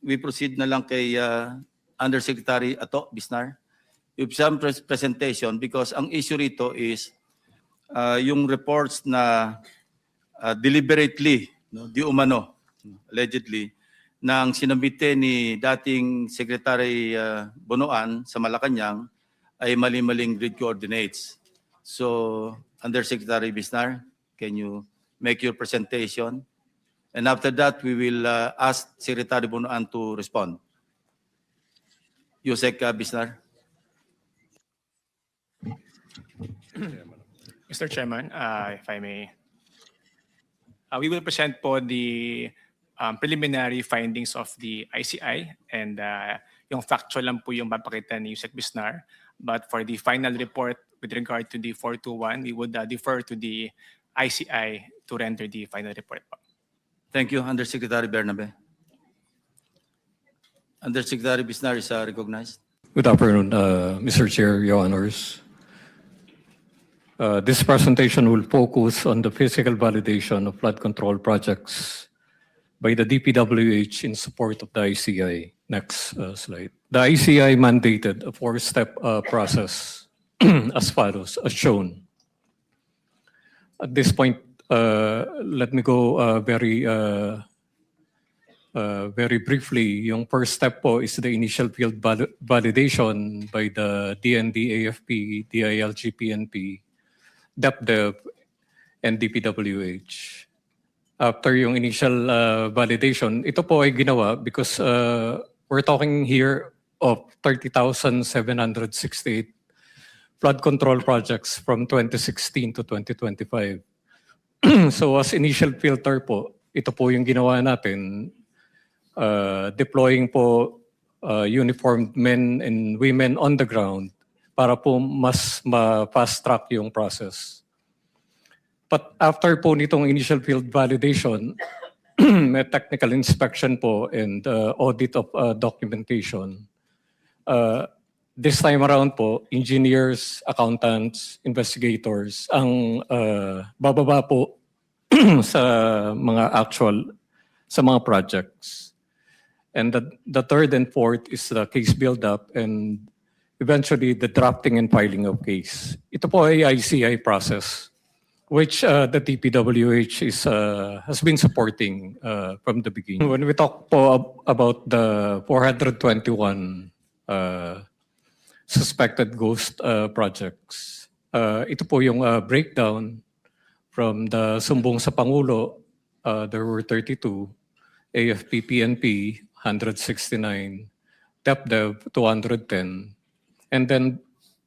we proceed na lang kay Undersecretary Ato Bisnar. With some presentation because ang issue rito is yung reports na deliberately, no, di umano, allegedly, nang sinabite ni dating Secretary Bonoan sa Malacanang ay mali-maling grid coordinates. So, Undersecretary Bisnar, can you make your presentation? And after that, we will ask Secretary Bonoan to respond. Yusek Bisnar. Mr. Chairman, if I may, we will present po the preliminary findings of the ICI and yung factual lang po yung mapakita ni Yusek Bisnar. But for the final report with regard to the 421, we would defer to the ICI to render the final report po. Thank you, Undersecretary Bernabe. Undersecretary Bisnar is recognized. Good afternoon, Mr. Chair, Your Honors. This presentation will focus on the physical validation of flood control projects by the DPWH in support of the ICI. Next slide. The ICI mandated a four-step process as follows, as shown. At this point, let me go very briefly. Yung first step po is the initial field validation by the DND, AFP, DILG, PNP, DepDev, and DPWH. After yung initial validation, ito po ay ginawa because we're talking here of 30,768 flood control projects from 2016 to 2025. So as initial filter po, ito po yung ginawa natin, deploying po uniformed men and women on the ground para po mas ma-fast track yung process. But after po nitong initial field validation, may technical inspection po and audit of documentation. This time around po, engineers, accountants, investigators ang bababa po sa mga projects. And the third and fourth is the case build-up and eventually the drafting and filing of case. Ito po ay ICI process which the DPWH has been supporting from the beginning. When we talk po about the 421 suspected ghost projects, ito po yung breakdown from the Sumbong sa Pangulo, there were 32, AFP, PNP, 169, DepDev, 210, and then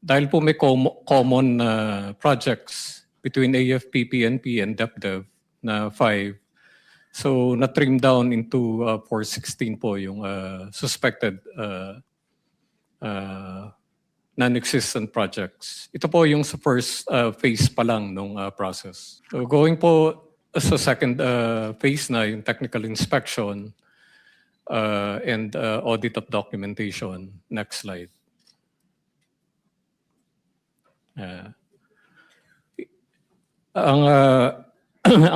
dahil po may common projects between AFP, PNP, and DepDev na 5, so na-trim down into 416 po yung suspected non-existent projects. Ito po yung sa first phase pa lang ng process. So going po sa second phase na yung technical inspection and audit of documentation. Next slide. Ang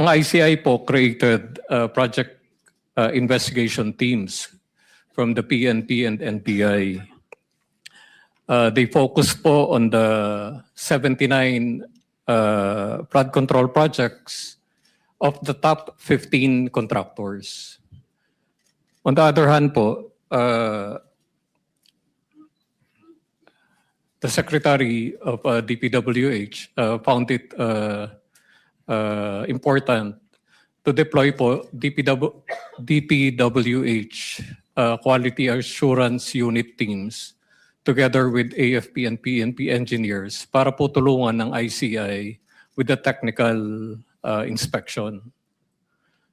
ICI po created project investigation teams from the PNP and NBI. They focused po on the 79 flood control projects of the top 15 contractors. On the other hand po, the Secretary of DPWH found it important to deploy po DPWH quality assurance unit teams together with AFP and PNP engineers para po tulungan ng ICI with the technical inspection.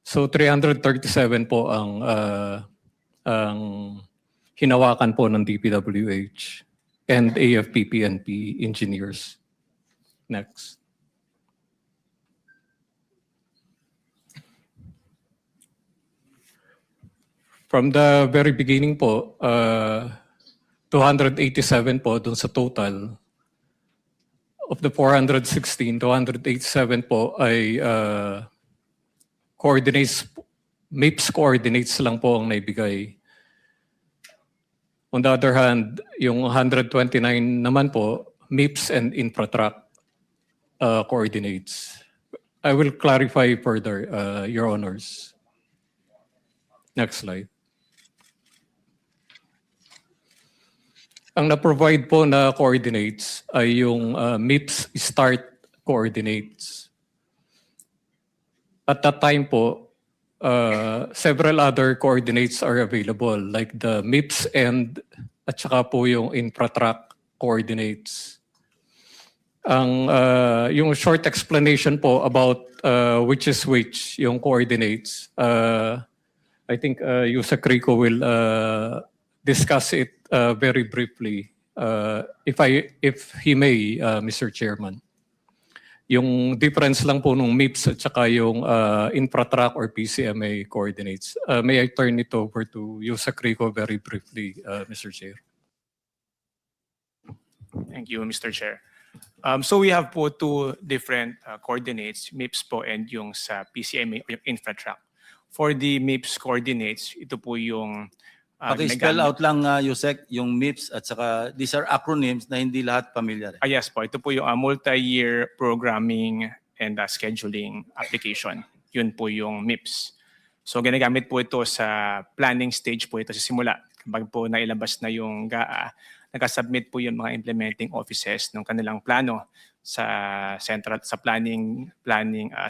So 337 po ang hinawakan po ng DPWH and AFP, PNP engineers. Next. From the very beginning po, 287 po dun sa total. Of the 416, 287 po ay coordinates, MAPES coordinates lang po ang naibigay. On the other hand, yung 129 naman po, MIPS and Infratrack coordinates. I will clarify further, Your Honors. Next slide. Ang na-provide po na coordinates ay yung MIPS start coordinates. At that time po, several other coordinates are available like the MIPS end at saka po yung Infratrack coordinates. Yung short explanation po about which is which, yung coordinates, I think Yusek Rico will discuss it very briefly, if he may, Mr. Chairman. Yung difference lang po nung MIPS at saka yung Infratrack or PCMA coordinates. May I turn it over to Yusek Rico very briefly, Mr. Chair? Thank you, Mr. Chair. So we have po two different coordinates, MIPS po and yung sa PCMA o yung Infratrack. For the MIPS coordinates, ito po yung Paki-spell out lang, Yusek, yung MIPS at saka these are acronyms na hindi lahat familiar. Yes po, ito po yung multi-year programming and scheduling application. Yun po yung MIPS. So ginagamit po ito sa planning stage po ito sa simula. Kapag po nailabas na yung GAA, nag-submit po yung mga implementing offices ng kanilang plano sa central sa planning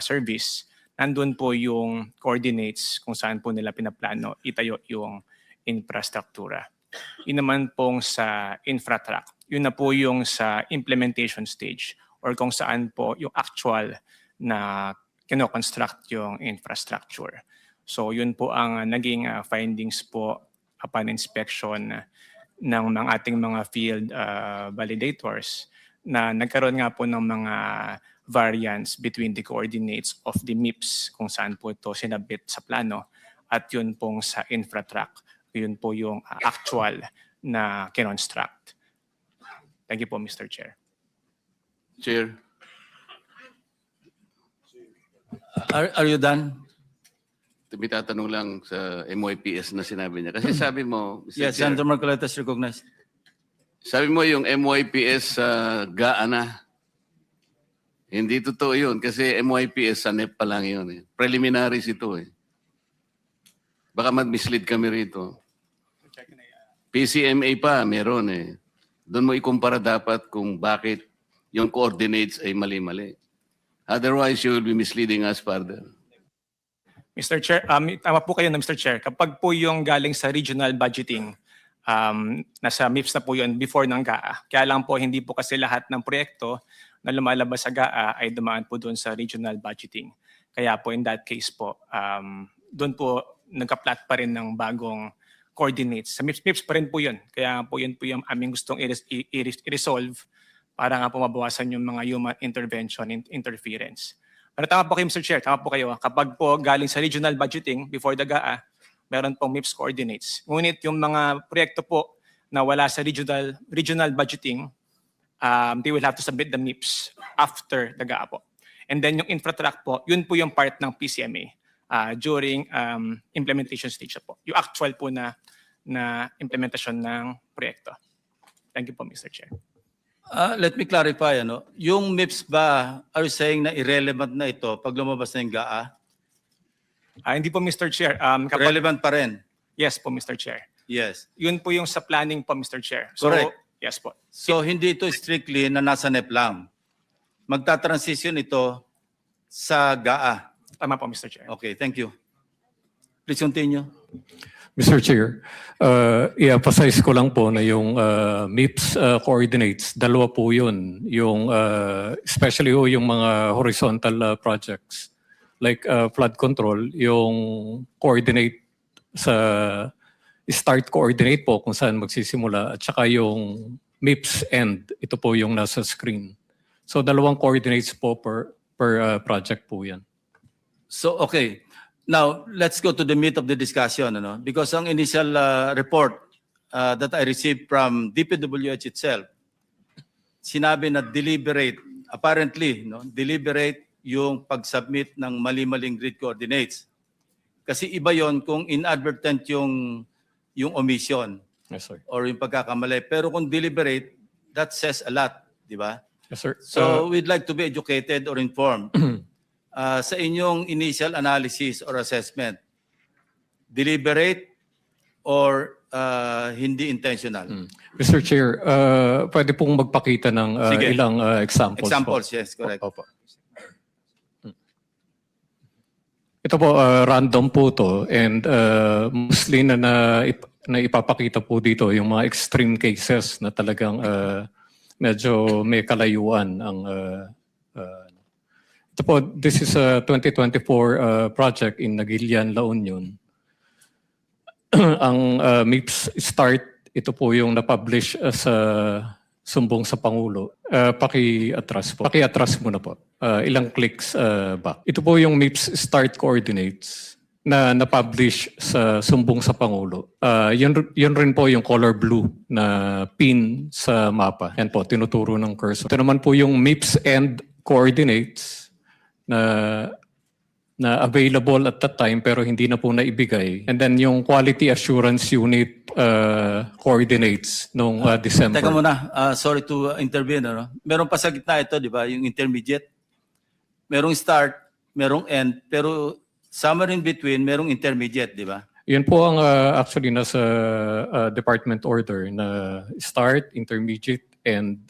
service. Nandun po yung coordinates kung saan po nila pinaplano itayo yung infrastruktura. Yun naman pong sa Infratrack. Yun na po yung sa implementation stage or kung saan po yung actual na kino-construct yung infrastructure. So yun po ang naging findings po upon inspection ng ating mga field validators na nagkaroon nga po ng mga variance between the coordinates of the MIPS kung saan po ito sinabit sa plano at yun pong sa Infratrack. Yun po yung actual na kinonstruct. Thank you po, Mr. Chair. Chair, Are you done? may tatanong lang sa MYPS na sinabi niya. Kasi sabi mo, Mr. Yes, Chair, Senator Marcoleta is recognized. sabi mo yung MYPS sa GAA na. Hindi totoo yun kasi MYPS sa NEP pa lang yun. Preliminaries ito eh. Baka mag-mislead kami rito. PCMA pa, meron eh. Doon mo ikumpara dapat kung bakit yung coordinates ay mali-mali. Otherwise, you will be misleading us further. Mr. Chair, tama po kayo na Mr. Chair. Kapag po yung galing sa regional budgeting, nasa MIPS na po yun before ng GAA. Kaya lang po hindi po kasi lahat ng proyekto na lumalabas sa GAA ay dumaan po doon sa regional budgeting. Kaya po in that case po, doon po nagka-plot pa rin ng bagong coordinates. Sa MIPS pa rin po yun. Kaya po yun po yung aming gustong i-resolve para nga po mabawasan yung mga human intervention and interference. Pero tama po kayo, Mr. Chair, tama po kayo. Kapag po galing sa regional budgeting before the GAA, meron pong MIPS coordinates. Ngunit yung mga proyekto po na wala sa regional budgeting, they will have to submit the MIPS after the GAA po. And then yung Infratrack po, yun po yung part ng PCMA during implementation stage po. Yung actual po na implementasyon ng proyekto. Thank you po, Mr. Chair. Let me clarify, yung MIPS ba, are you saying na irrelevant na ito pag lumabas na yung GAA? Hindi po, Mr. Chair. Relevant pa rin? Yes po, Mr. Chair. Yes. Yun po yung sa planning po, Mr. Chair. So, Correct. yes po. So hindi ito strictly na nasa NEP lang. Magta-transition ito sa GAA. Tama po, Mr. Chair. Okay, thank you. Please continue. Mr. Chair, i-emphasize ko lang po na yung MIPS coordinates, dalawa po yun. Yung, especially yung mga horizontal projects like flood control, yung coordinate sa start coordinate po kung saan magsisimula at saka yung MIPS end, ito po yung nasa screen. So dalawang coordinates po per project po yan. So, okay. Now, let's go to the meat of the discussion, because ang initial report that I received from DPWH itself, sinabi na deliberate, apparently, deliberate yung pag-submit ng mali-maling grid coordinates. Kasi iba yon kung inadvertent yung omission. Yes, sir. or yung pagkakamali. Pero kung deliberate, that says a lot, di ba? Yes, sir. So we'd like to be educated or informed. Sa inyong initial analysis or assessment, deliberate or hindi intentional? Mr. Chair, pwede pong magpakita ng Sige. ilang examples. Examples, po. yes, correct. Opo. Ito po, random po to, and mostly na ipapakita po dito yung mga extreme cases na talagang medyo may kalayuan ang ito po, this is a 2024 project in Naguilian, La Union. Ang MIPS start, ito po yung na-publish sa sumbong sa Pangulo. Paki-atras po. Paki-atras muna po. Ilang clicks back. Ito po yung MIPS start coordinates na na-publish sa sumbong sa Pangulo. Yun rin po yung color blue na pin sa mapa. Yan po, tinuturo ng cursor. Ito naman po yung MIPS end coordinates na available at that time pero hindi na po naibigay. And then yung quality assurance unit coordinates nung December. Teka muna, sorry to intervene. Ano? Meron pa sa gitna ito, di ba? Yung intermediate. Merong start, merong end, pero somewhere in between, merong intermediate, di ba? Yun po ang actually nasa department order na start, intermediate, and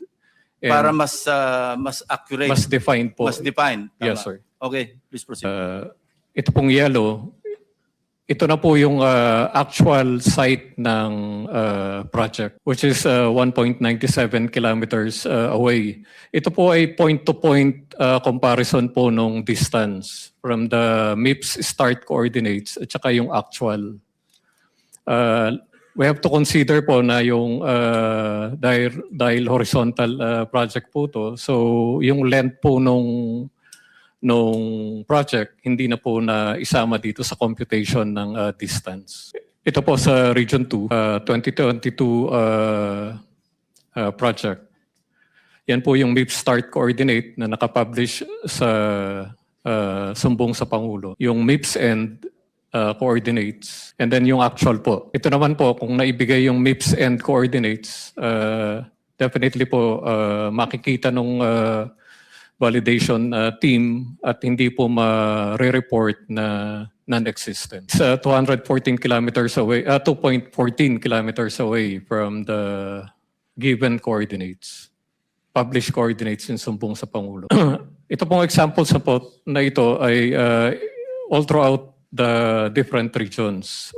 Para mas accurate. mas defined po. Mas defined. Tama. Yes, sir. Okay, please proceed. Ito pong yellow, ito na po yung actual site ng project, which is 1.97 kilometers away. Ito po ay point-to-point comparison po nung distance from the MIPS start coordinates at saka yung actual. We have to consider po na yung dahil horizontal project po to, so yung length po nung project hindi na po na isama dito sa computation ng distance. Ito po sa Region 2, 2022 project. Yan po yung MIPS start coordinate na nakapublish sa sumbong sa Pangulo. Yung MIPS end coordinates, and then yung actual po. Ito naman po, kung naibigay yung MIPS end coordinates, definitely po makikita nung validation team at hindi po ma-report na non-existent. It's 214 kilometers away, 2.14 kilometers away from the given coordinates, published coordinates in sumbong sa Pangulo. Ito pong examples na ito ay all throughout the different regions,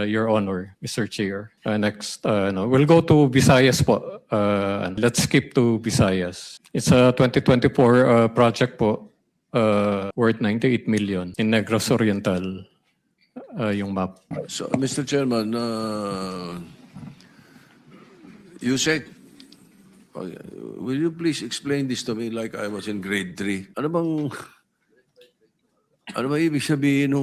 Your Honor, Mr. Chair. Next, we'll go to Visayas po. Let's skip to Visayas. It's a 2024 project po, worth 98 million in Negros Oriental, yung map. So, Mr. Chairman, Yusek, will you please explain this to me like I was in grade 3? Ano bang ibig sabihin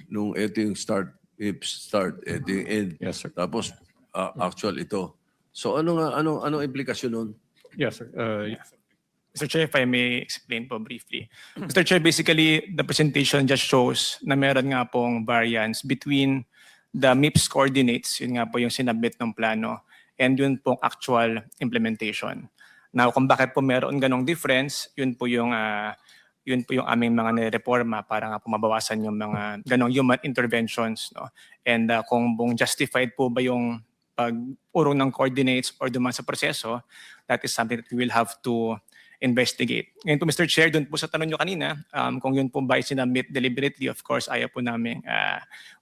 nung ito yung start, ito yung end, Yes, sir. tapos actual ito. So anong implikasyon nun? Yes, sir. Mr. Chair, if I may explain po briefly. Mr. Chair, basically, the presentation just shows na meron nga pong variance between the MIPS coordinates, yun nga po yung sinabit ng plano, and yun pong actual implementation. Now, kung bakit po meron ganong difference, yun po yung aming mga nireforma para nga po mabawasan yung mga ganong human interventions. No? And kung justified po ba yung pag-urong ng coordinates or duman sa proseso, that is something that we will have to investigate. Ngayon po, Mr. Chair, dun po sa tanong nyo kanina, kung yun po ba sinabit deliberately, of course, ayaw po namin,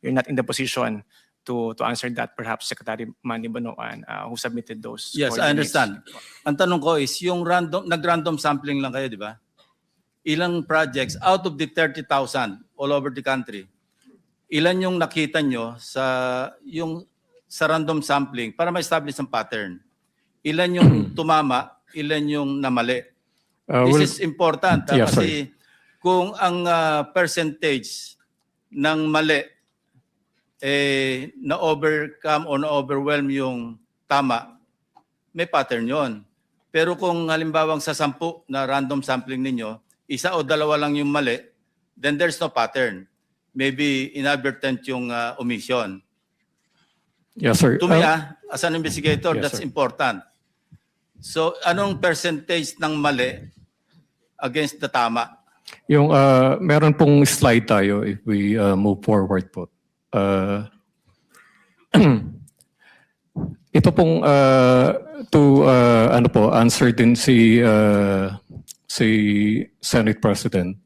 we're not in the position to answer that. Perhaps Secretary Manny Bonoan, who submitted those Yes, I understand. Ang tanong ko is, yung nag-random sampling lang kayo, di ba? Ilang projects out of the 30,000 all over the country, ilan yung nakita nyo sa random sampling para ma-establish ang pattern? Ilan yung tumama, ilan yung namali? This is important Yeah, kasi kung ang percentage ng mali na-overcome o na-overwhelm yung tama, may pattern yon. Pero kung halimbawang sa 10 na random sampling ninyo, isa o dalawa lang yung mali, then there's no pattern. Maybe inadvertent yung omission. Yes, sir. To me, as an investigator, Yes, that's sir. important. So, anong percentage ng mali against the tama? Yung meron pong slide tayo if we move forward po. Ito pong ano po answer din si Senate President.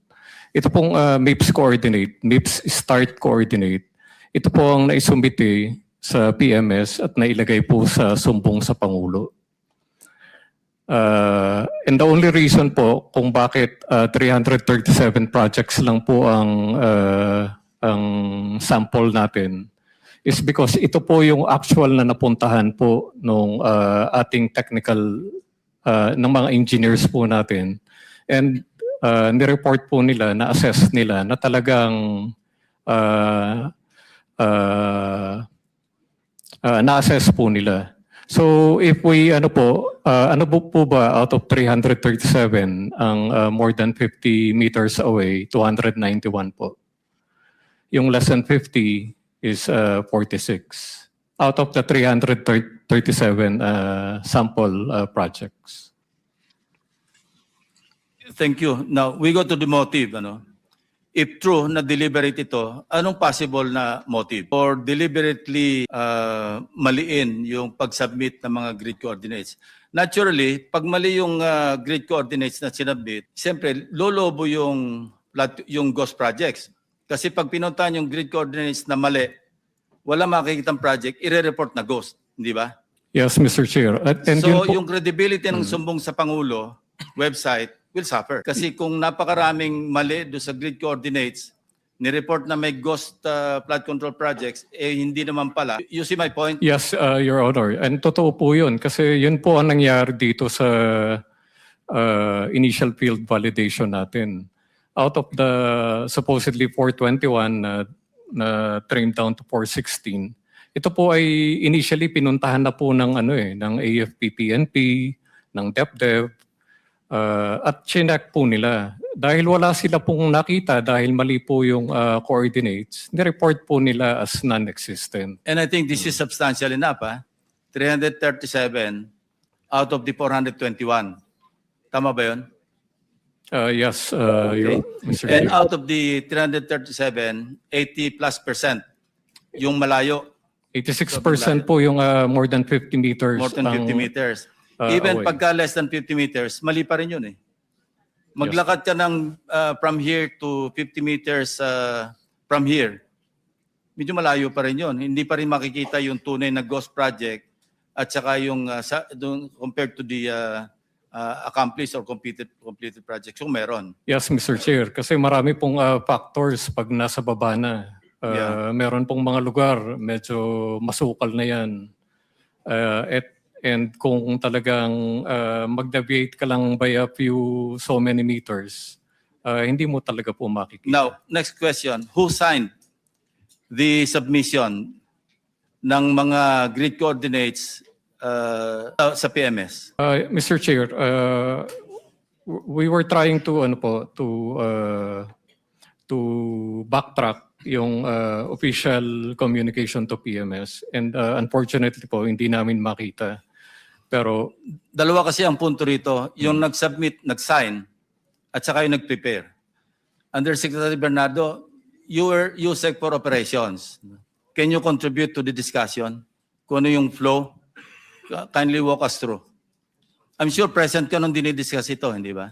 Ito pong MIPS coordinate, MIPS start coordinate. Ito po ang naisumite sa PMS at nailagay po sa sumbong sa Pangulo. And the only reason po kung bakit 337 projects lang po ang sample natin is because ito po yung actual na napuntahan po nung ating technical ng mga engineers po natin. And nireport po nila, na-assess nila na talagang na-assess po nila. So if we ano po ba out of 337 ang more than 50 meters away, 291 po. Yung less than 50 is 46 out of the 337 sample projects. Thank you. Now, we go to the motive. If true na deliberate ito, anong possible na motive? Or deliberately maliin yung pag-submit ng mga grid coordinates? Naturally, pag mali yung grid coordinates na sinubmit, siyempre, lolobo yung ghost projects. Kasi pag pinuntahan yung grid coordinates na mali, wala makikitang project, ire-report na ghost. Hindi ba? Yes, Mr. Chair. And So, yun po- yung credibility ng sumbong sa Pangulo website will suffer. Kasi kung napakaraming mali do sa grid coordinates, ni-report na may ghost flood control projects, hindi naman pala. You see my point? Yes, Your Honor. And totoo po yun. Kasi yun po ang nangyari dito sa initial field validation natin. Out of the supposedly 421 na trimmed down to 416, ito po ay initially pinuntahan na po ng ng AFP-PNP, ng DepDev, at chinek po nila. Dahil wala sila pong nakita, dahil mali po yung coordinates, nireport po nila as non-existent. And I think this is substantial enough. 337 out of the 421. Tama ba yun? Yes, Mr. And Chair. out of the 337, 80+% yung malayo, 86% po yung more than 50 meters. more than 50 ang, meters. Even away. pagka less than 50 meters, mali pa rin yun eh. Maglakad ka ng from here to 50 meters from here. Medyo malayo pa rin yun. Hindi pa rin makikita yung tunay na ghost project at saka yung compared to the accomplished or completed projects. Kung meron. Yes, Mr. Chair. Kasi marami pong factors pag nasa baba na. Meron pong mga lugar, medyo masukal na yan. And kung talagang mag-deviate ka lang by a few so many meters, hindi mo talaga po makikita. Now, next question. Who signed the submission ng mga grid coordinates sa PMS? Mr. Chair, we were trying to to backtrack yung official communication to PMS, and unfortunately po hindi namin makita. Pero Dalawa kasi ang punto rito, yung nag-submit, nag-sign, at saka yung nag-prepare. Undersecretary Bernardo, you were USEC for operations. Can you contribute to the discussion? Kung ano yung flow? Kindly walk us through. I'm sure present ka nung dinidiscuss ito, hindi ba?